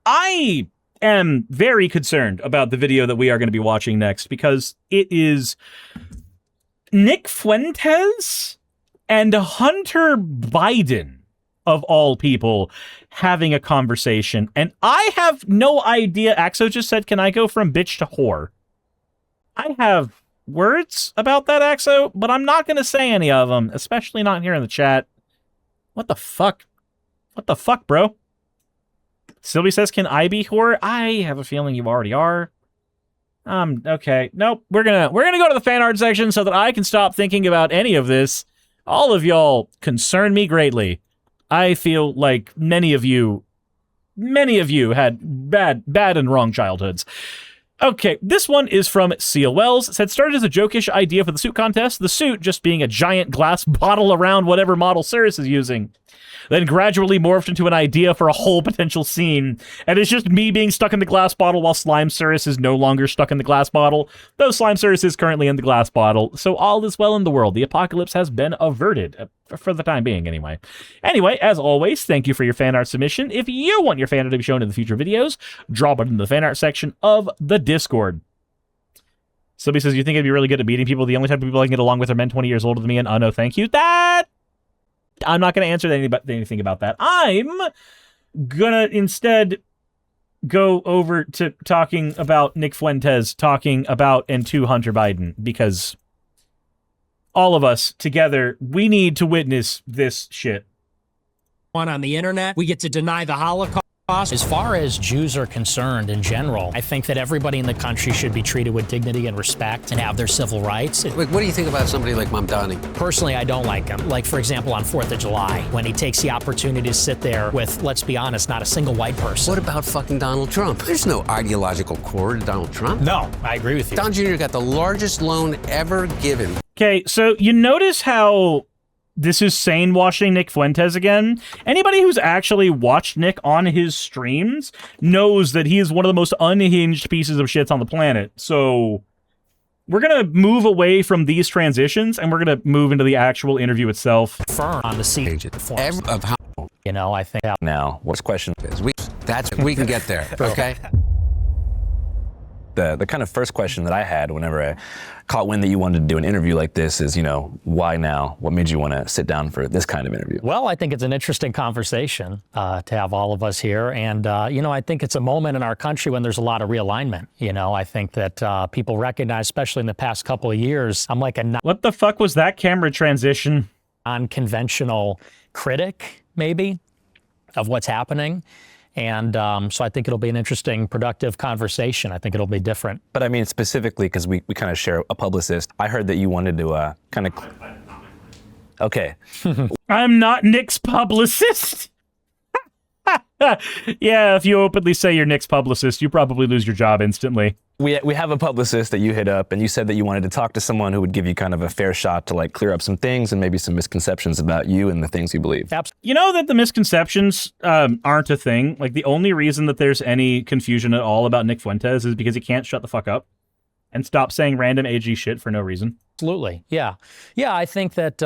I am very concerned about the video that we are going to be watching next because it is Nick Fuentes and Hunter Biden, of all people, having a conversation. And I have no idea. Axo just said, can I go from bitch to whore? I have words about that, Axo, but I'm not going to say any of them, especially not here in the chat. What the fuck? What the fuck, bro? Sylvie says, can I be whore? I have a feeling you already are. Okay. Nope. We're gonna go to the fan art section so that I can stop thinking about any of this. All of y'all concern me greatly. I feel like many of you had bad and wrong childhoods. Okay, this one is from Seal Wells. It said, started as a jokish idea for the suit contest, the suit just being a giant glass bottle around whatever model Suris is using. Then gradually morphed into an idea for a whole potential scene. And it's just me being stuck in the glass bottle while Slime Suris is no longer stuck in the glass bottle, though Slime Suris is currently in the glass bottle. So all is well in the world. The apocalypse has been averted. For the time being, anyway. Anyway, as always, thank you for your fan art submission. If you want your fan art to be shown in the future videos, drop it in the fan art section of the Discord. Somebody says, you think I'd be really good at beating people? The only type of people I can get along with are men 20 years older than me, and no thank you. I'm not going to answer anything about that. I'm going to instead go over to talking about Nick Fuentes talking about and to Hunter Biden, because all of us together, we need to witness this shit. On the internet, we get to deny the Holocaust. As far as Jews are concerned in general, I think that everybody in the country should be treated with dignity and respect and have their civil rights. What do you think about somebody like Mamdani? Personally, I don't like him. Like, for example, on 4th of July, when he takes the opportunity to sit there with, let's be honest, not a single white person. What about fucking Donald Trump? There's no ideological core to Donald Trump. No, I agree with you. Don Jr. got the largest loan ever given. Okay, so you notice how this is sane-washing Nick Fuentes again? Anybody who's actually watched Nick on his streams knows that he is one of the most unhinged pieces of shit on the planet. So we're going to move away from these transitions, and we're going to move into the actual interview itself. Firm on the seat. You know, I think... Now, what's question is? We can get there, okay? The kind of first question that I had whenever I caught wind that you wanted to do an interview like this is, you know, why now? What made you want to sit down for this kind of interview? Well, I think it's an interesting conversation to have all of us here. And, you know, I think it's a moment in our country when there's a lot of realignment. You know, I think that people recognize, especially in the past couple of years, I'm like a... What the fuck was that camera transition? ...unconventional critic, maybe, of what's happening. And so I think it'll be an interesting, productive conversation. I think it'll be different. But I mean, specifically, because we kind of share a publicist, I heard that you wanted to kind of... Okay. I'm not Nick's publicist. Yeah, if you openly say you're Nick's publicist, you probably lose your job instantly. We have a publicist that you hit up, and you said that you wanted to talk to someone who would give you kind of a fair shot to like clear up some things and maybe some misconceptions about you and the things you believe. You know that the misconceptions aren't a thing. Like, the only reason that there's any confusion at all about Nick Fuentes is because he can't shut the fuck up and stop saying random AG shit for no reason. Absolutely. Yeah. Yeah, I think that,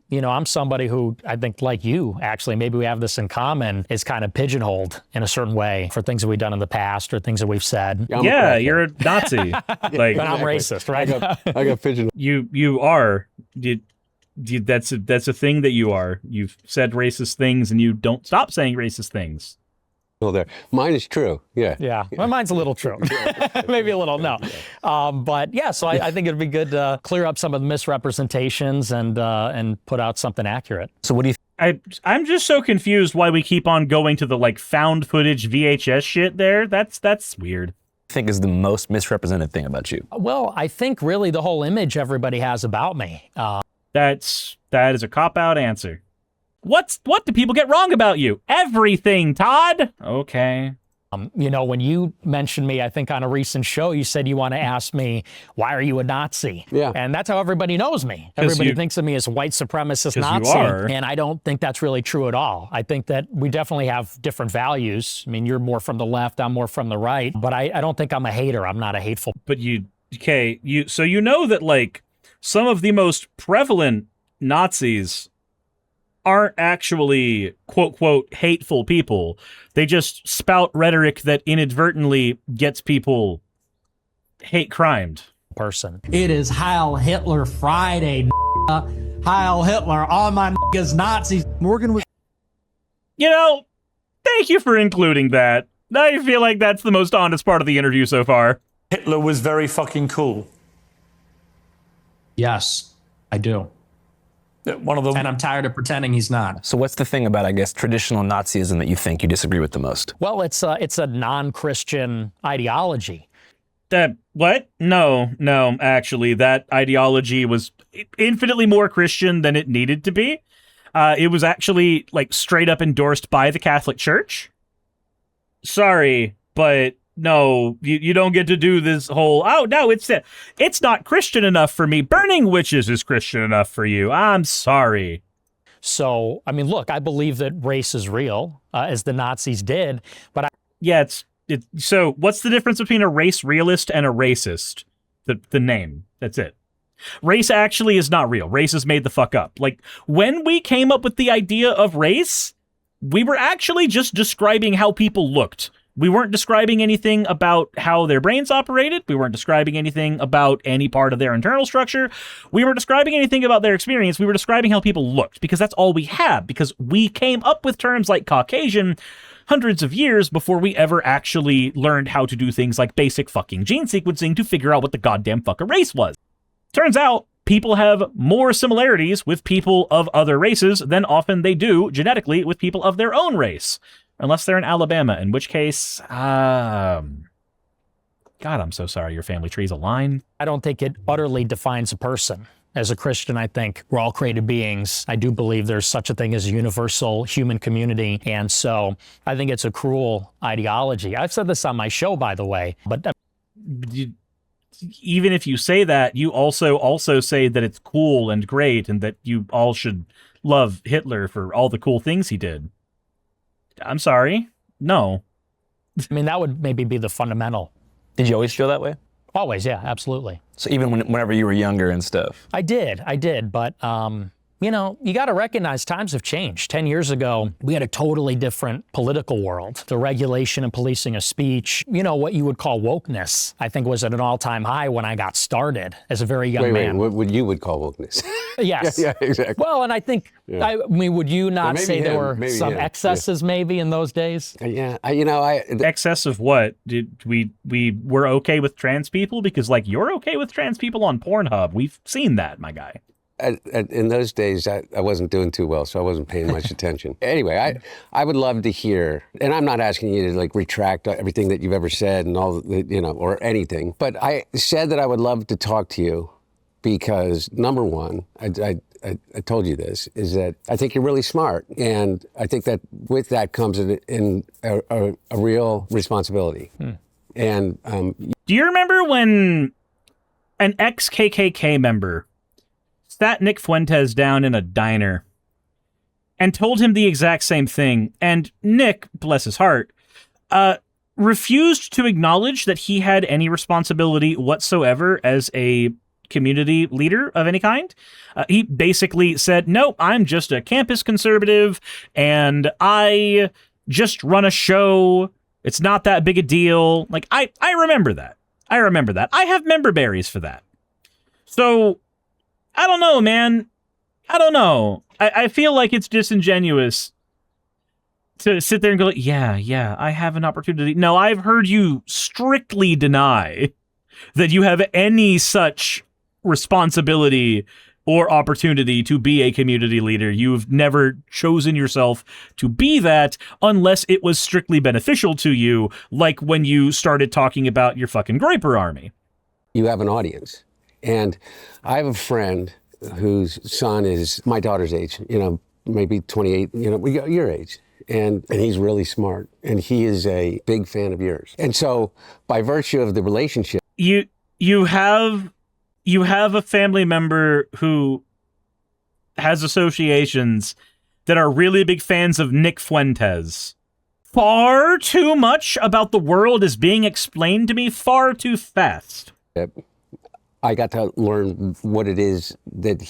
you know, I'm somebody who, I think like you, actually, maybe we have this in common, is kind of pigeonholed in a certain way for things that we've done in the past or things that we've said. Yeah, you're a Nazi. Like, but I'm racist, right? I got pigeonholed. You are. That's a thing that you are. You've said racist things and you don't stop saying racist things. There. Mine is true, yeah. Yeah, well, mine's a little true. Maybe a little, no. But yeah, so I think it'd be good to clear up some of the misrepresentations and put out something accurate. So what do you I'm just so confused why we keep on going to the like found footage VHS shit there. That's weird. think is the most misrepresented thing about you? Well, I think really the whole image everybody has about me. That is a cop-out answer. What do people get wrong about you? Everything, Todd. Okay. You know, when you mentioned me, I think on a recent show, you said you want to ask me, why are you a Nazi? Yeah. And that's how everybody knows me. Everybody thinks of me as a white supremacist Nazi. And I don't think that's really true at all. I think that we definitely have different values. I mean, you're more from the left, I'm more from the right. But I don't think I'm a hater. I'm not a hateful. But so you know that, like, some of the most prevalent Nazis aren't actually quote quote hateful people. They just spout rhetoric that inadvertently gets people hate crimed. Person. It is Heil Hitler Friday. Heil Hitler, all my niggas Nazis. Morgan was. You know, thank you for including that. I feel like that's the most honest part of the interview so far. Hitler was very fucking cool. Yes, I do. One of the And I'm tired of pretending he's not. So what's the thing about, I guess, traditional Nazism that you think you disagree with the most? Well, it's a non-Christian ideology. What? No, actually, that ideology was infinitely more Christian than it needed to be. It was actually, like, straight up endorsed by the Catholic Church. Sorry, but no, you don't get to do this whole, oh, no, it's not Christian enough for me. Burning witches is Christian enough for you. I'm sorry. So, I mean, look, I believe that race is real, as the Nazis did, but Yeah, so what's the difference between a race realist and a racist? The name. That's it. Race actually is not real. Race is made the fuck up. Like, when we came up with the idea of race, we were actually just describing how people looked. We weren't describing anything about how their brains operated. We weren't describing anything about any part of their internal structure. We weren't describing anything about their experience. We were describing how people looked, because that's all we had, because we came up with terms like Caucasian hundreds of years before we ever actually learned how to do things like basic fucking gene sequencing to figure out what the goddamn fuck a race was. Turns out, people have more similarities with people of other races than often they do genetically with people of their own race. Unless they're in Alabama, in which case, God, I'm so sorry your family tree's a line. I don't think it utterly defines a person. As a Christian, I think we're all created beings. I do believe there's such a thing as a universal human community. And so I think it's a cruel ideology. I've said this on my show, by the way, but even if you say that, you also say that it's cool and great and that you all should love Hitler for all the cool things he did. I'm sorry. No. I mean, that would maybe be the fundamental. Did you always feel that way? Always, yeah, absolutely. So even whenever you were younger and stuff? I did, but you know, you got to recognize times have changed. 10 years ago, we had a totally different political world. The regulation and policing of speech, you know, what you would call wokeness, I think was at an all-time high when I got started as a very young man. What would you call wokeness? Yes. Yeah, exactly. Well, and I think, I mean, would you not say there were maybe some excesses maybe in those days? Yeah, Excess of what? Did we were okay with trans people? Because, like, you're okay with trans people on Pornhub. We've seen that, my guy. in those days, I wasn't doing too well, so I wasn't paying much attention. Anyway, I would love to hear, and I'm not asking you to like retract everything that you've ever said and all the, or anything, but I said that I would love to talk to you because number one, I told you this, is that I think you're really smart, and I think that with that comes in a real responsibility. And do you remember when an ex-KKK member sat Nick Fuentes down in a diner and told him the exact same thing, and Nick, bless his heart, refused to acknowledge that he had any responsibility whatsoever as a community leader of any kind? He basically said, "No, I'm just a campus conservative, and I just run a show. It's not that big a deal." Like, I remember that. I have member berries for that. So, I don't know, man. I don't know. I feel like it's disingenuous to sit there and go, yeah, I have an opportunity. No, I've heard you strictly deny that you have any such responsibility or opportunity to be a community leader. You've never chosen yourself to be that unless it was strictly beneficial to you, like when you started talking about your fucking Groiper army. You have an audience. And I have a friend whose son is my daughter's age, maybe 28, your age. And he's really smart. And he is a big fan of yours. And so by virtue of the relationship, you have a family member who has associations that are really big fans of Nick Fuentes. Far too much about the world is being explained to me far too fast. I got to learn what it is that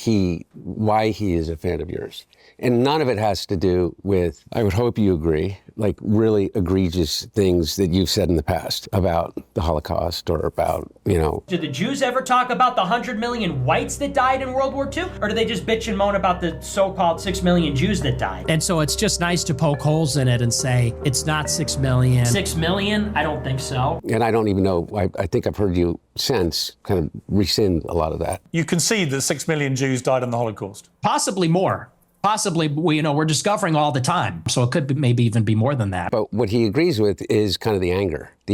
why he is a fan of yours. And none of it has to do with, I would hope you agree, like really egregious things that you've said in the past about the Holocaust or about, Do the Jews ever talk about the 100 million whites that died in World War II? Or do they just bitch and moan about the so-called 6 million Jews that died? And so it's just nice to poke holes in it and say, it's not 6 million. 6 million? I don't think so. And I don't even know, I think I've heard you since kind of rescind a lot of that. You concede that 6 million Jews died in the Holocaust. Possibly more. Possibly, we're discovering all the time. So it could be, maybe even be more than that. But what he agrees with is kind of the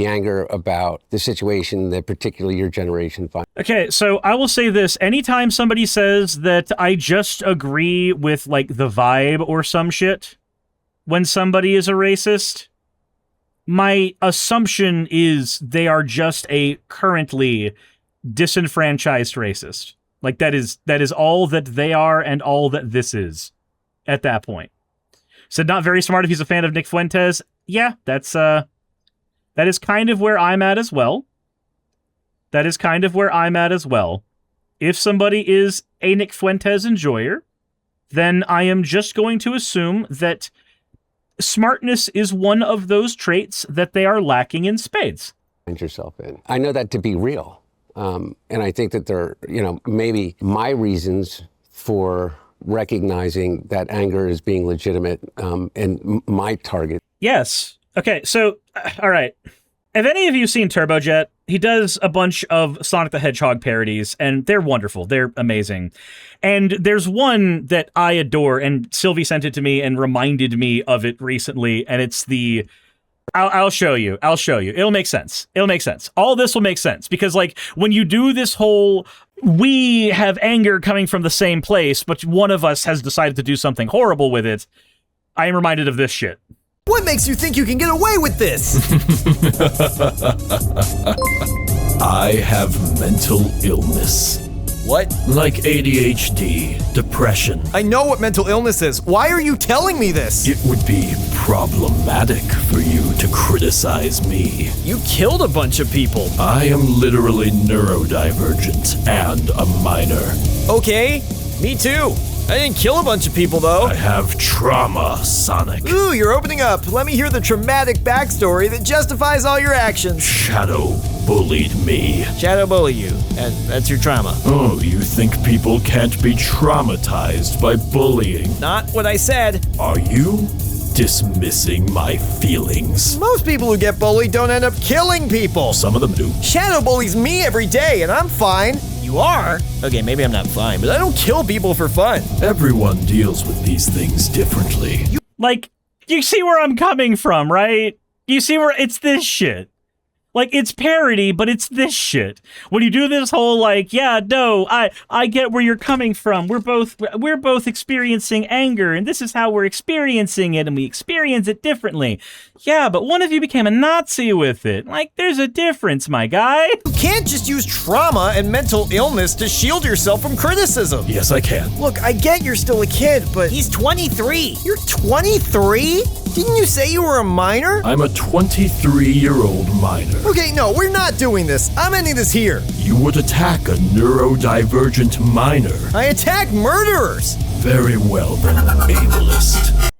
anger about the situation that particularly your generation finds. Okay, so I will say this. Anytime somebody says that I just agree with, like, the vibe or some shit when somebody is a racist, my assumption is they are just a currently disenfranchised racist. Like, that is all that they are and all that this is at that point. So not very smart if he's a fan of Nick Fuentes. Yeah, that is kind of where I'm at as well. That is kind of where I'm at as well. If somebody is a Nick Fuentes enjoyer, then I am just going to assume that smartness is one of those traits that they are lacking in spades. Find yourself in. I know that to be real. And I think that there, maybe my reasons for recognizing that anger as being legitimate and my target. Yes. Okay, so, all right. Have any of you seen Turbojet? He does a bunch of Sonic the Hedgehog parodies, and they're wonderful. They're amazing. And there's one that I adore, and Sylvie sent it to me and reminded me of it recently, and it's the... I'll show you. It'll make sense. All this will make sense, because, like, when you do this whole, we have anger coming from the same place, but one of us has decided to do something horrible with it, I am reminded of this shit. What makes you think you can get away with this? I have mental illness. What? Like ADHD, depression. I know what mental illness is. Why are you telling me this? It would be problematic for you to criticize me. You killed a bunch of people. I am literally neurodivergent and a minor. Okay, me too. I didn't kill a bunch of people, though. I have trauma, Sonic. Ooh, you're opening up. Let me hear the traumatic backstory that justifies all your actions. Shadow bullied me. Shadow bully you, and that's your trauma. Oh, you think people can't be traumatized by bullying? Not what I said. Are you dismissing my feelings? Most people who get bullied don't end up killing people. Some of them do. Shadow bullies me every day, and I'm fine. You are? Okay, maybe I'm not fine, but I don't kill people for fun. Everyone deals with these things differently. Like, you see where I'm coming from, right? You see where it's this shit. Like, it's parody, but it's this shit. When you do this whole, like, yeah, no, I get where you're coming from. We're both experiencing anger, and this is how we're experiencing it, and we experience it differently. Yeah, but one of you became a Nazi with it. Like, there's a difference, my guy. You can't just use trauma and mental illness to shield yourself from criticism. Yes, I can. Look, I get you're still a kid, but... He's 23. You're 23? Didn't you say you were a minor? I'm a 23-year-old minor. Okay, no, we're not doing this. I'm ending this here. You would attack a neurodivergent minor. I attack murderers. Very well then, ableist.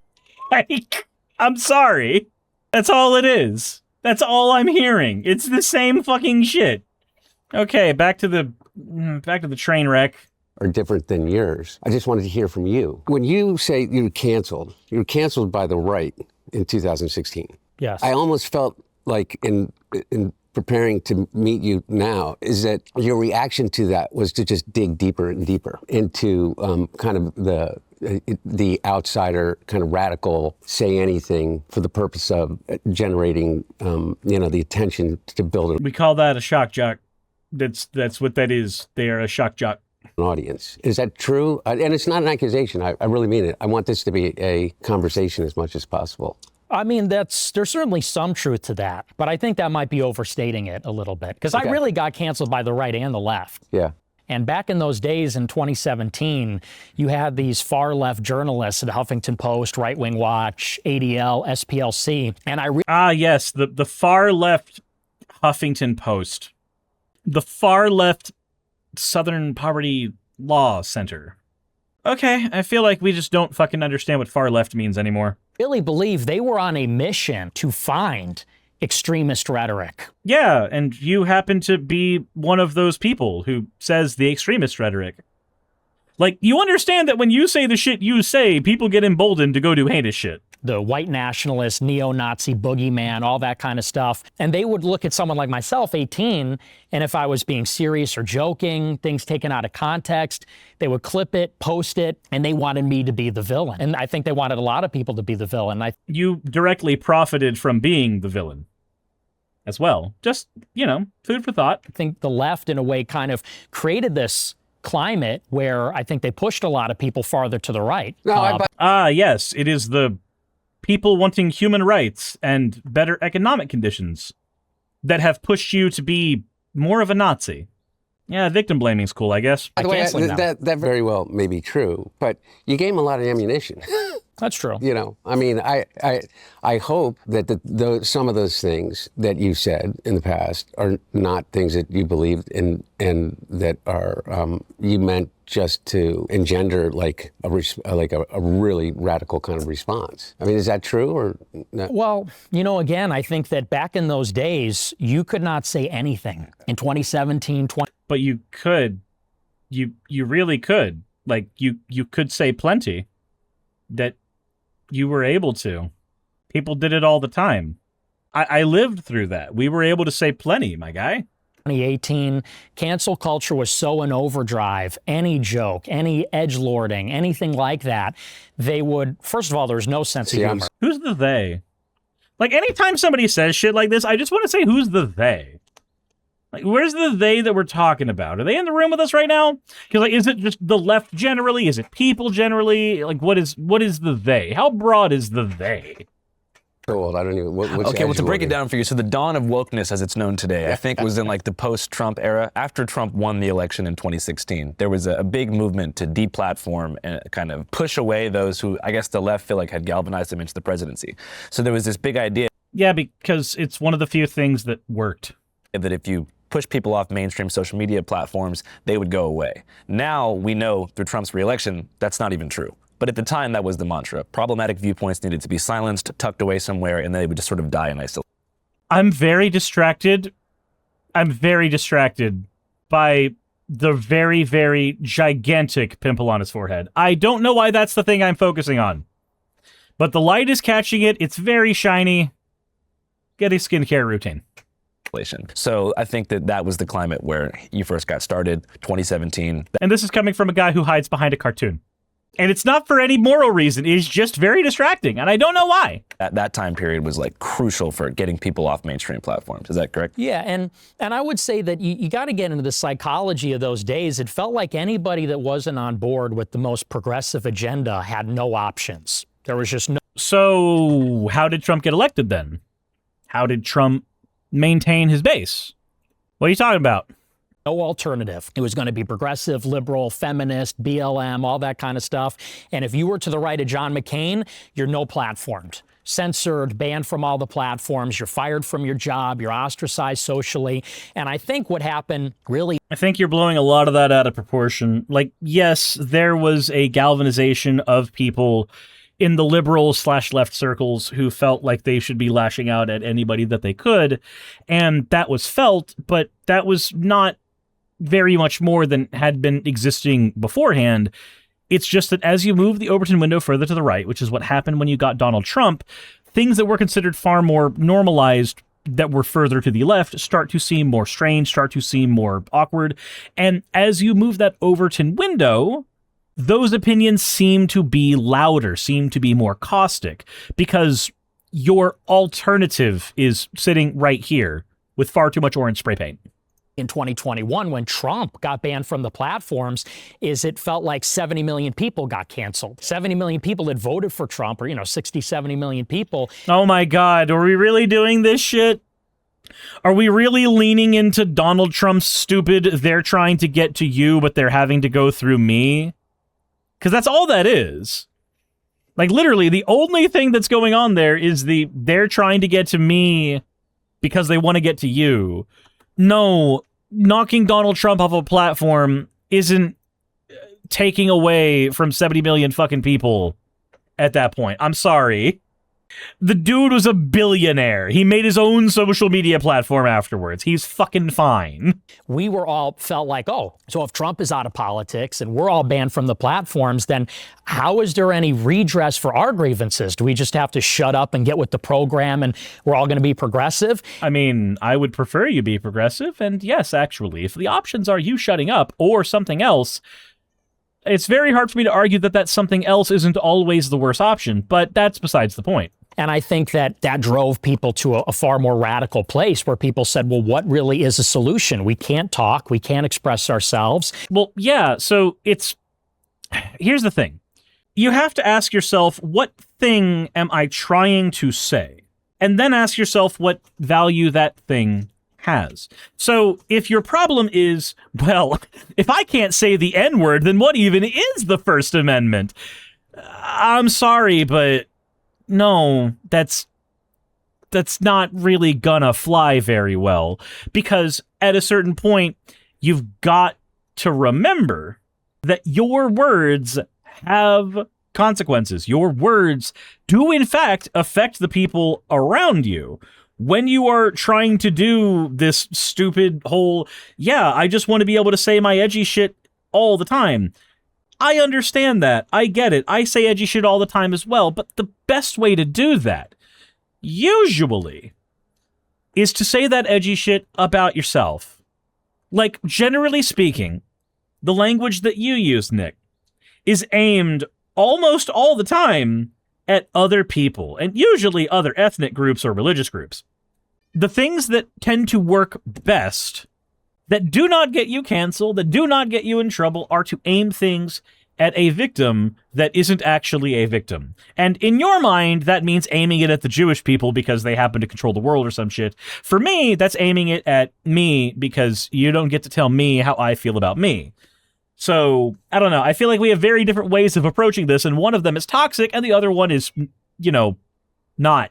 Like, I'm sorry. That's all it is. That's all I'm hearing. It's the same fucking shit. Okay, back to the train wreck. Are different than yours. I just wanted to hear from you. When you say you were canceled by the right in 2016. Yes. I almost felt like in preparing to meet you now, is that your reaction to that was to just dig deeper and deeper into kind of the outsider, kind of radical, say anything for the purpose of generating, the attention to build We call that a shock jock. That's what that is. They are a shock jock. an audience. Is that true? And it's not an accusation. I really mean it. I want this to be a conversation as much as possible. I mean, there's certainly some truth to that, but I think that might be overstating it a little bit, because I really got canceled by the right and the left. Yeah. And back in those days in 2017, you had these far-left journalists at Huffington Post, Right Wing Watch, ADL, SPLC, and yes, the far-left Huffington Post. The far-left Southern Poverty Law Center. Okay, I feel like we just don't fucking understand what far left means anymore. Really believe they were on a mission to find extremist rhetoric. Yeah, and you happen to be one of those people who says the extremist rhetoric. Like, you understand that when you say the shit you say, people get emboldened to go do heinous shit. The white nationalist, neo-Nazi boogeyman, all that kind of stuff. And they would look at someone like myself, 18, and if I was being serious or joking, things taken out of context, they would clip it, post it, and they wanted me to be the villain. And I think they wanted a lot of people to be the villain. You directly profited from being the villain as well. Just, you know, food for thought. I think the left, in a way, kind of created this climate where I think they pushed a lot of people farther to the right. Yes, it is the people wanting human rights and better economic conditions that have pushed you to be more of a Nazi. Yeah, victim blaming is cool, I guess. By the way, that very well may be true, but you gave him a lot of ammunition. That's true. You know, I mean, I hope that some of those things that you said in the past are not things that you believed in and that are you meant just to engender like a really radical kind of response. I mean, is that true or no? Well, you know, again, I think that back in those days, you could not say anything. In 2017, But you could. You really could. Like, you could say plenty that you were able to. People did it all the time. I lived through that. We were able to say plenty, my guy. 2018, cancel culture was so in overdrive. Any joke, any edgelording, anything like that, they would, first of all, there's no sense of humor. Who's the they? Like, anytime somebody says shit like this, I just want to say, who's the they? Like, where's the they that we're talking about? Are they in the room with us right now? Because, like, is it just the left generally? Is it people generally? Like, what is the they? How broad is the they? Old. I don't even. Okay, well, to break it down for you, so the dawn of wokeness, as it's known today, I think was in like the post-Trump era. After Trump won the election in 2016, there was a big movement to deplatform and kind of push away those who, I guess, the left feel like had galvanized them into the presidency. So there was this big idea. Yeah, because it's one of the few things that worked. That if you push people off mainstream social media platforms, they would go away. Now we know through Trump's reelection, that's not even true. But at the time, that was the mantra. Problematic viewpoints needed to be silenced, tucked away somewhere, and they would just sort of die in isolation. I'm very distracted. I'm very distracted by the very, very gigantic pimple on his forehead. I don't know why that's the thing I'm focusing on. But the light is catching it. It's very shiny. Get a skincare routine. So I think that was the climate where you first got started, 2017. And this is coming from a guy who hides behind a cartoon. And it's not for any moral reason. It's just very distracting, and I don't know why. That time period was like crucial for getting people off mainstream platforms. Is that correct? Yeah, and I would say that you got to get into the psychology of those days. It felt like anybody that wasn't on board with the most progressive agenda had no options. There was just no... So how did Trump get elected then? How did Trump maintain his base? What are you talking about? No alternative. It was going to be progressive, liberal, feminist, BLM, all that kind of stuff. And if you were to the right of John McCain, you're no platformed. Censored, banned from all the platforms, you're fired from your job, you're ostracized socially. And I think what happened really... I think you're blowing a lot of that out of proportion. Like, yes, there was a galvanization of people in the liberal/left circles who felt like they should be lashing out at anybody that they could. And that was felt, but that was not very much more than had been existing beforehand. It's just that as you move the Overton window further to the right, which is what happened when you got Donald Trump, things that were considered far more normalized that were further to the left start to seem more strange, start to seem more awkward. And as you move that Overton window, those opinions seem to be louder, seem to be more caustic, because your alternative is sitting right here with far too much orange spray paint. In 2021, when Trump got banned from the platforms, is it felt like 70 million people got canceled. 70 million people that voted for Trump, or, 60, 70 million people. Oh my God, are we really doing this shit? Are we really leaning into Donald Trump's stupid, they're trying to get to you, but they're having to go through me? Because that's all that is. Like, literally, the only thing that's going on there is they're trying to get to me because they want to get to you. No, knocking Donald Trump off a platform isn't taking away from 70 million fucking people at that point. I'm sorry. The dude was a billionaire. He made his own social media platform afterwards. He's fucking fine. We were all felt like, oh, so if Trump is out of politics and we're all banned from the platforms, then how is there any redress for our grievances? Do we just have to shut up and get with the program and we're all going to be progressive? I mean, I would prefer you be progressive. And yes, actually, if the options are you shutting up or something else, it's very hard for me to argue that that something else isn't always the worst option, but that's besides the point. And I think that drove people to a far more radical place where people said, well, what really is a solution? We can't talk. We can't express ourselves. Well, yeah. So here's the thing. You have to ask yourself, what thing am I trying to say? And then ask yourself what value that thing has. So if your problem is, well, if I can't say the N-word, then what even is the First Amendment? I'm sorry, but no, that's not really gonna fly very well, because at a certain point, you've got to remember that your words have consequences. Your words do, in fact, affect the people around you. When you are trying to do this stupid whole, yeah, I just want to be able to say my edgy shit all the time. I understand that. I get it. I say edgy shit all the time as well. But the best way to do that, usually, is to say that edgy shit about yourself. Like, generally speaking, the language that you use, Nick, is aimed almost all the time at other people, and usually other ethnic groups or religious groups. The things that tend to work best, that do not get you canceled, that do not get you in trouble, are to aim things at a victim that isn't actually a victim. And in your mind, that means aiming it at the Jewish people because they happen to control the world or some shit. For me, that's aiming it at me because you don't get to tell me how I feel about me. So, I don't know. I feel like we have very different ways of approaching this, and one of them is toxic, and the other one is, not.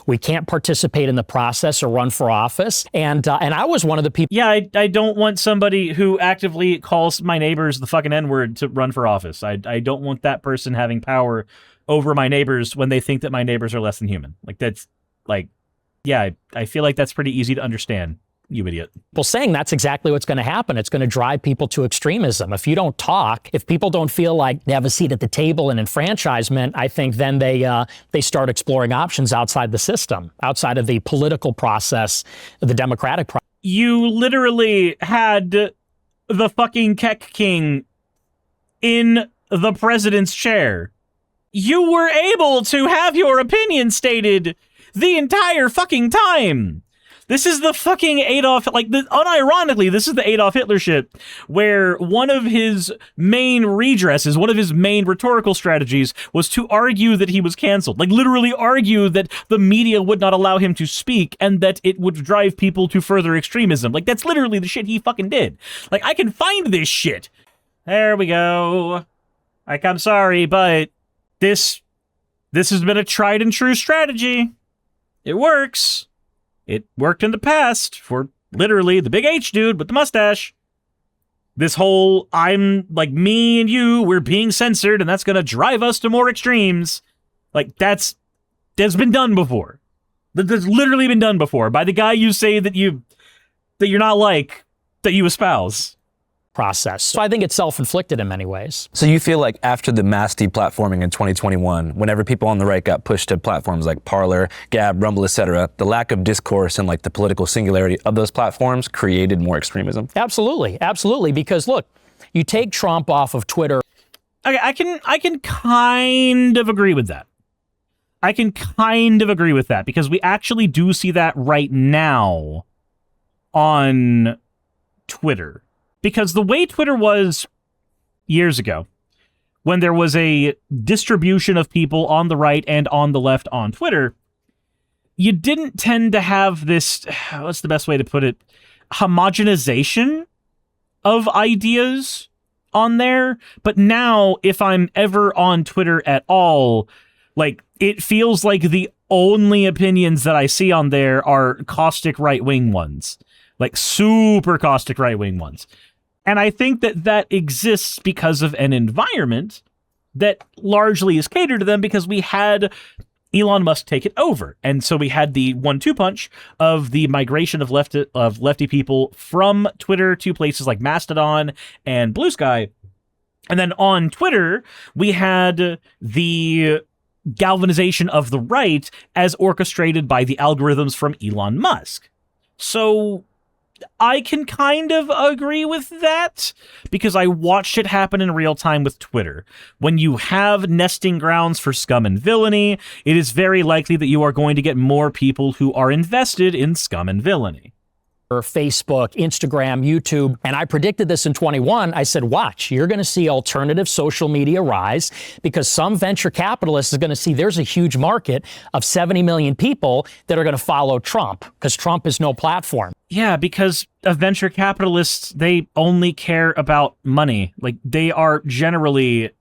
We can't participate in the process or run for office. And I was one of the people. Yeah, I don't want somebody who actively calls my neighbors the fucking N-word to run for office. I don't want that person having power over my neighbors when they think that my neighbors are less than human. I feel like that's pretty easy to understand. You idiot. Well, saying that's exactly what's going to happen. It's going to drive people to extremism. If you don't talk, if people don't feel like they have a seat at the table and enfranchisement, I think then they start exploring options outside the system, outside of the political process, the democratic process. You literally had the fucking Keck King in the president's chair. You were able to have your opinion stated the entire fucking time. This is the fucking Adolf, unironically, this is the Adolf Hitler shit, where one of his main redresses, one of his main rhetorical strategies was to argue that he was canceled. Like, literally argue that the media would not allow him to speak and that it would drive people to further extremism. Like, that's literally the shit he fucking did. Like, I can find this shit. There we go. Like, I'm sorry, but this has been a tried and true strategy. It works. It worked in the past for literally the big H dude with the mustache. This whole, I'm like me and you, we're being censored and that's going to drive us to more extremes. Like that's been done before. That's literally been done before by the guy you say that you're not like, that you espouse. Process. So I think it's self-inflicted in many ways. So you feel like after the mass deplatforming in 2021, whenever people on the right got pushed to platforms like Parler, Gab, Rumble, etc., the lack of discourse and like the political singularity of those platforms created more extremism? Absolutely. Absolutely. Because look, you take Trump off of Twitter. Okay, I can kind of agree with that. I can kind of agree with that because we actually do see that right now on Twitter. Because the way Twitter was years ago, when there was a distribution of people on the right and on the left on Twitter, you didn't tend to have this, what's the best way to put it, homogenization of ideas on there. But now, if I'm ever on Twitter at all, like, it feels like the only opinions that I see on there are caustic right-wing ones, like super caustic right-wing ones. And I think that that exists because of an environment that largely is catered to them, because we had Elon Musk take it over. And so we had the 1-2 punch of the migration of lefty people from Twitter to places like Mastodon and Blue Sky. And then on Twitter, we had the galvanization of the right as orchestrated by the algorithms from Elon Musk. So I can kind of agree with that, because I watched it happen in real time with Twitter. When you have nesting grounds for scum and villainy, it is very likely that you are going to get more people who are invested in scum and villainy. Facebook, Instagram, YouTube. And I predicted this in 21. I said, watch, you're going to see alternative social media rise, because some venture capitalist is going to see there's a huge market of 70 million people that are going to follow Trump, because Trump is no platform. Yeah, because venture capitalists, they only care about money. Like, they are generally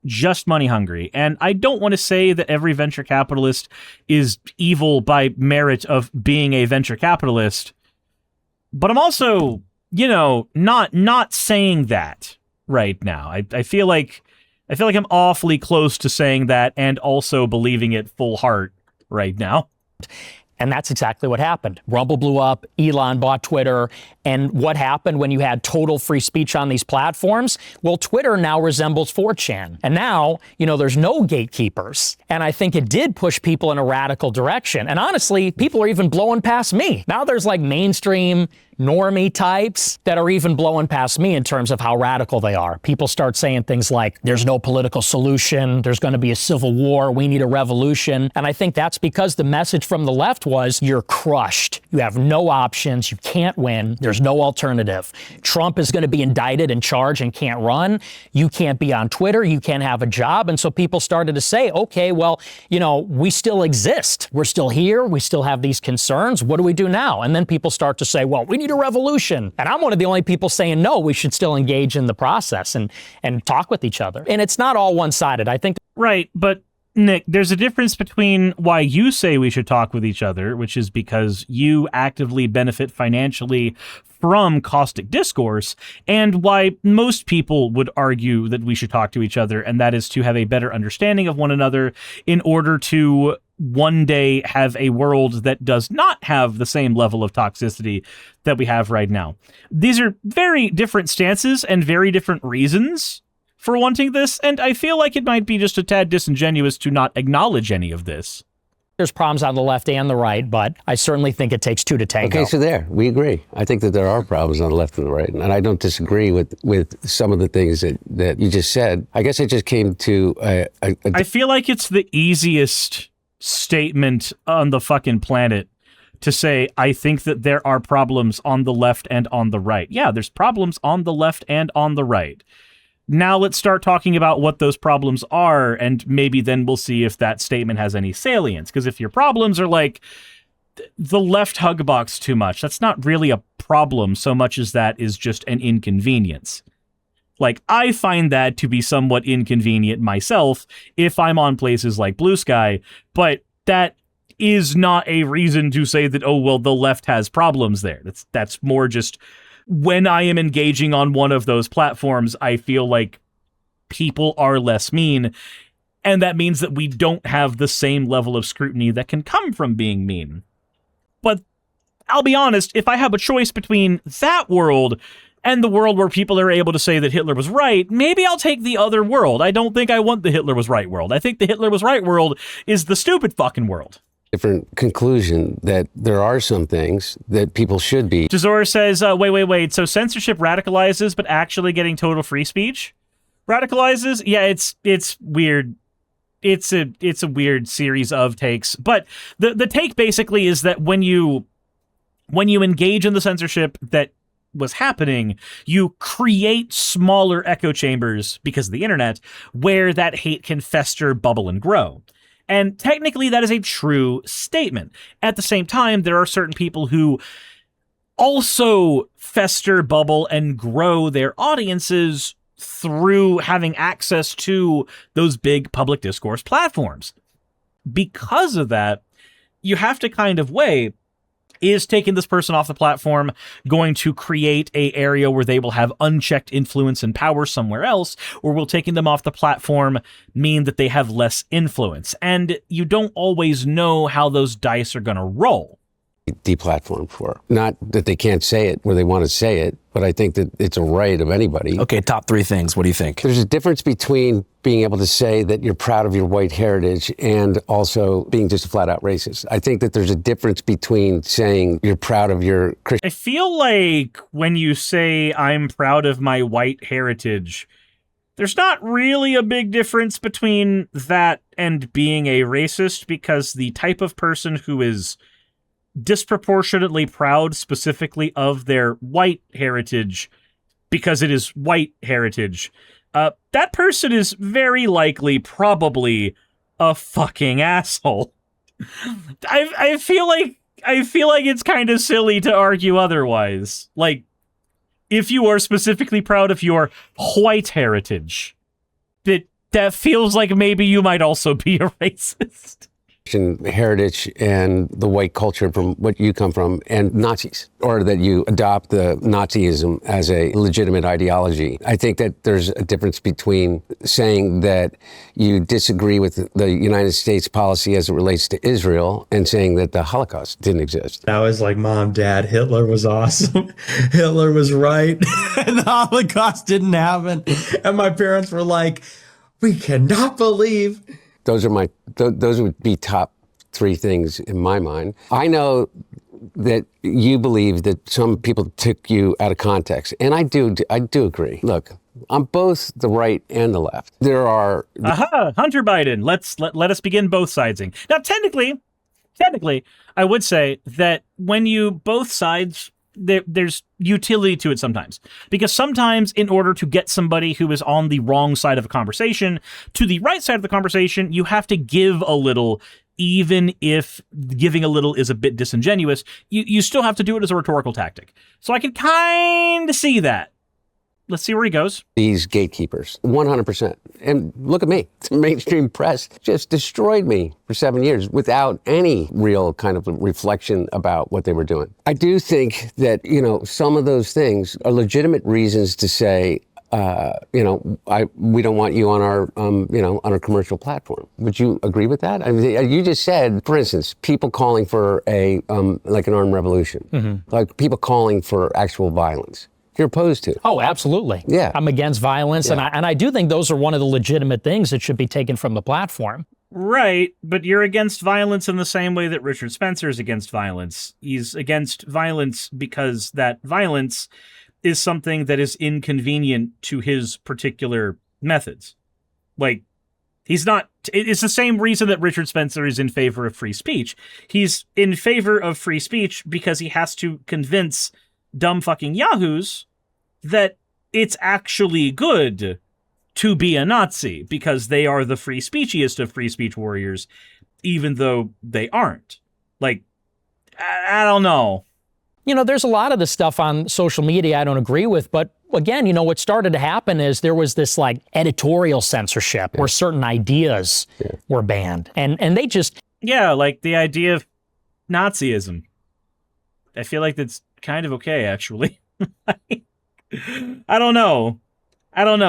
just money hungry. And I don't want to say that every venture capitalist is evil by merit of being a venture capitalist, but I'm also, not saying that right now. I feel like I'm awfully close to saying that and also believing it full heart right now. And that's exactly what happened. Rumble blew up, Elon bought Twitter, and what happened when you had total free speech on these platforms? Well, Twitter now resembles 4chan. And now, there's no gatekeepers. And I think it did push people in a radical direction. And honestly, people are even blowing past me. Now there's like mainstream normie types that are even blowing past me in terms of how radical they are. People start saying things like, there's no political solution, there's going to be a civil war, we need a revolution. And I think that's because the message from the left was, you're crushed. You have no options. You can't win. There's no alternative. Trump is going to be indicted and charged and can't run. You can't be on Twitter. You can't have a job. And so people started to say, okay, well, we still exist. We're still here. We still have these concerns. What do we do now? And then people start to say, well, we need a revolution. And I'm one of the only people saying, no, we should still engage in the process and talk with each other. And it's not all one-sided. I think. Right. But Nick, there's a difference between why you say we should talk with each other, which is because you actively benefit financially from caustic discourse, and why most people would argue that we should talk to each other, and that is to have a better understanding of one another in order to one day have a world that does not have the same level of toxicity that we have right now. These are very different stances and very different reasons for wanting this, and I feel like it might be just a tad disingenuous to not acknowledge any of this. There's problems on the left and the right, but I certainly think it takes two to tango. Okay, so we agree. I think that there are problems on the left and the right, and I don't disagree with some of the things that you just said. I guess I just came to I feel like it's the easiest statement on the fucking planet to say, I think that there are problems on the left and on the right. Yeah, there's problems on the left and on the right. Now let's start talking about what those problems are, and maybe then we'll see if that statement has any salience. Because if your problems are like, the left hug box too much, that's not really a problem so much as that is just an inconvenience. Like, I find that to be somewhat inconvenient myself if I'm on places like Blue Sky, but that is not a reason to say that, oh, well, the left has problems there. That's more just, when I am engaging on one of those platforms, I feel like people are less mean, and that means that we don't have the same level of scrutiny that can come from being mean. But I'll be honest, if I have a choice between that world and the world where people are able to say that Hitler was right, maybe I'll take the other world. I don't think I want the Hitler was right world. I think the Hitler was right world is the stupid fucking world. Different conclusion that there are some things that people should be. Jazora says, wait. So censorship radicalizes, but actually getting total free speech radicalizes? Yeah, it's weird. It's a weird series of takes. But the take basically is that when you engage in the censorship that was happening, you create smaller echo chambers because of the internet where that hate can fester, bubble, and grow. And technically, that is a true statement. At the same time, there are certain people who also fester, bubble, and grow their audiences through having access to those big public discourse platforms. Because of that, you have to kind of weigh, is taking this person off the platform going to create a area where they will have unchecked influence and power somewhere else, or will taking them off the platform mean that they have less influence? And you don't always know how those dice are going to roll. Deplatformed for. Not that they can't say it where they want to say it, but I think that it's a right of anybody. Okay, top 3 things. What do you think? There's a difference between being able to say that you're proud of your white heritage and also being just a flat out racist. I think that there's a difference between saying you're proud of your Christian. I feel like when you say I'm proud of my white heritage, there's not really a big difference between that and being a racist, because the type of person who is disproportionately proud specifically of their white heritage because it is white heritage, that person is very likely probably a fucking asshole. I feel like it's kind of silly to argue otherwise. Like, if you are specifically proud of your white heritage, that feels like maybe you might also be a racist. Heritage and the white culture from what you come from, and Nazis, or that you adopt the Nazism as a legitimate ideology. I think that there's a difference between saying that you disagree with the United States policy as it relates to Israel and saying that the Holocaust didn't exist. I was like, Mom, Dad, Hitler was awesome. Hitler was right. And the Holocaust didn't happen. And my parents were like, we cannot believe. Those would be top 3 things in my mind. I know that you believe that some people took you out of context, and I do agree. Look, I'm both the right and the left. There are Hunter Biden. Let us begin both sidesing. Now, technically, I would say that when you both sides, there's utility to it sometimes, because sometimes in order to get somebody who is on the wrong side of a conversation to the right side of the conversation, you have to give a little, even if giving a little is a bit disingenuous. You still have to do it as a rhetorical tactic. So I can kind of see that. Let's see where he goes. These gatekeepers, 100%. And look at me. The mainstream press just destroyed me for 7 years without any real kind of reflection about what they were doing. I do think that, some of those things are legitimate reasons to say, we don't want you on our, on our commercial platform. Would you agree with that? I mean, you just said, for instance, people calling for like an armed revolution, like people calling for actual violence. You're opposed to. Oh, absolutely. Yeah. I'm against violence, Yeah. and I do think those are one of the legitimate things that should be taken from the platform. Right, but you're against violence in the same way that Richard Spencer is against violence. He's against violence because that violence is something that is inconvenient to his particular methods. Like, it's the same reason that Richard Spencer is in favor of free speech. He's in favor of free speech because he has to convince dumb fucking yahoos that it's actually good to be a Nazi, because they are the free speechiest of free speech warriors, even though they aren't. Like, I don't know. There's a lot of the stuff on social media I don't agree with, but again, what started to happen is there was this like editorial censorship where certain ideas were banned, and they just... Yeah, like the idea of Nazism. I feel like that's kind of okay, actually. I don't know.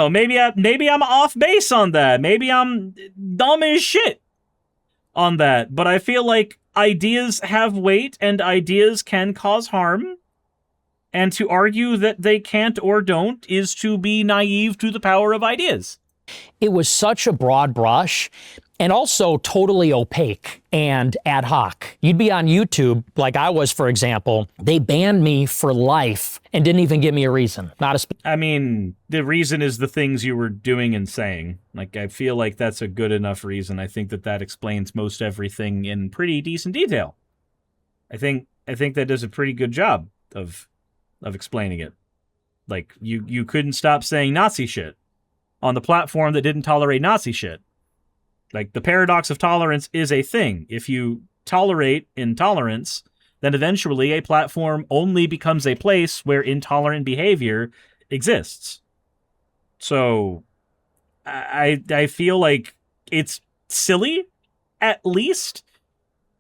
Maybe I'm off base on that. Maybe I'm dumb as shit on that. But I feel like ideas have weight and ideas can cause harm. And to argue that they can't or don't is to be naive to the power of ideas. It was such a broad brush and also totally opaque and ad hoc. You'd be on YouTube, like I was, for example. They banned me for life and didn't even give me a reason. The reason is the things you were doing and saying. Like, I feel like that's a good enough reason. I think that explains most everything in pretty decent detail. I think that does a pretty good job of explaining it. Like, you couldn't stop saying Nazi shit on the platform that didn't tolerate Nazi shit. Like, the paradox of tolerance is a thing. If you tolerate intolerance, then eventually a platform only becomes a place where intolerant behavior exists. So I feel like it's silly, at least,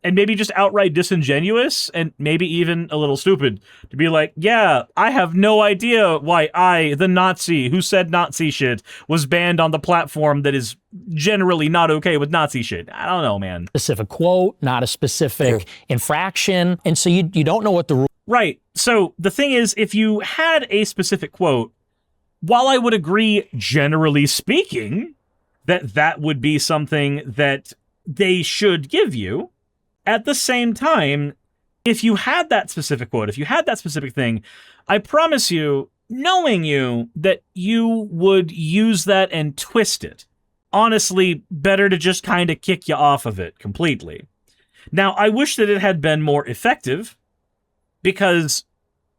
and maybe just outright disingenuous and maybe even a little stupid to be like, yeah, I have no idea why I, the Nazi who said Nazi shit, was banned on the platform that is generally not okay with Nazi shit. I don't know, man. Specific quote, not a specific infraction. And so you don't know what the rule. Right. So the thing is, if you had a specific quote, while I would agree, generally speaking, that would be something that they should give you, at the same time, if you had that specific quote, if you had that specific thing, I promise you, knowing you, that you would use that and twist it. Honestly, better to just kind of kick you off of it completely. Now, I wish that it had been more effective, because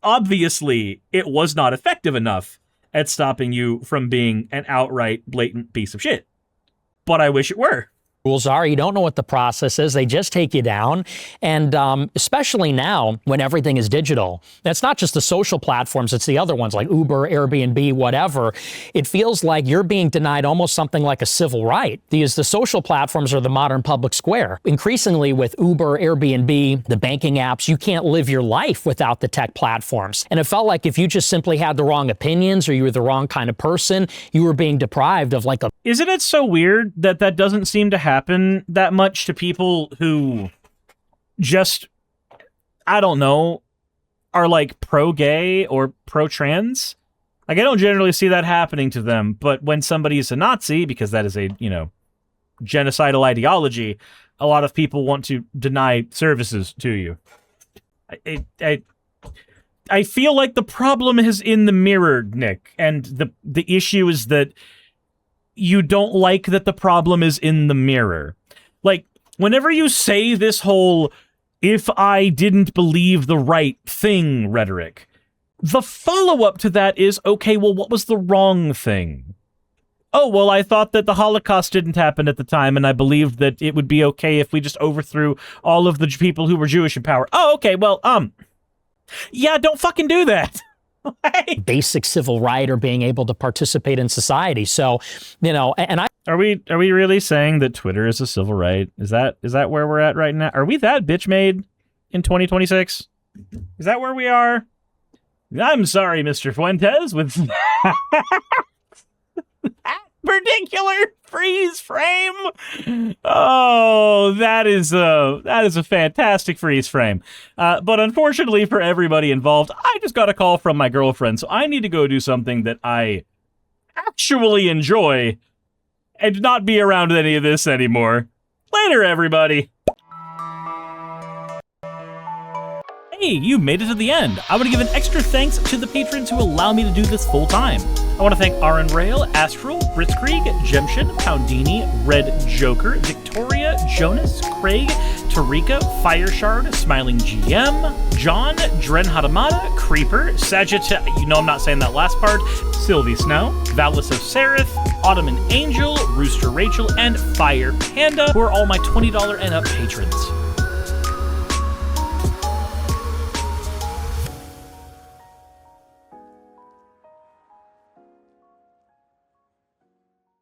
obviously it was not effective enough at stopping you from being an outright blatant piece of shit. But I wish it were. Rules are, you don't know what the process is. They just take you down. And especially now when everything is digital, that's not just the social platforms, it's the other ones like Uber, Airbnb, whatever. It feels like you're being denied almost something like a civil right. The social platforms are the modern public square. Increasingly with Uber, Airbnb, the banking apps, you can't live your life without the tech platforms. And it felt like if you just simply had the wrong opinions or you were the wrong kind of person, you were being deprived of like a... Isn't it so weird that that doesn't seem to happen that much to people who just, I don't know, are like pro-gay or pro-trans? Like, I don't generally see that happening to them, but when somebody is a Nazi, because that is a, genocidal ideology, a lot of people want to deny services to you. I feel like the problem is in the mirror, Nick, and the issue is that you don't like that the problem is in the mirror. Like, whenever you say this whole, if I didn't believe the right thing rhetoric, the follow-up to that is, okay, well, what was the wrong thing? Oh, well, I thought that the Holocaust didn't happen at the time, and I believed that it would be okay if we just overthrew all of the people who were Jewish in power. Oh, okay, well, yeah, don't fucking do that. Basic civil right or being able to participate in society. So, and I... Are we really saying that Twitter is a civil right? Is that where we're at right now? Are we that bitch made in 2026? Is that where we are? I'm sorry, Mr. Fuentes, with that particular freeze frame. Oh, that is a fantastic freeze frame. But unfortunately for everybody involved, I just got a call from my girlfriend, so I need to go do something that I actually enjoy and not be around any of this anymore. Later, everybody. Hey, you made it to the end. I want to give an extra thanks to the patrons who allow me to do this full time. I want to thank Aaron Rail, Astral, Britzkrieg, Jemshin, Poundini, Red Joker, Victoria, Jonas, Craig, Tarika, Fireshard, Smiling GM, John, Dren Hadamada, Creeper, Sagitta, I'm not saying that last part, Sylvie Snow, Valis of Seraph, Ottoman Angel, Rooster Rachel, and Fire Panda, who are all my $20 and up patrons.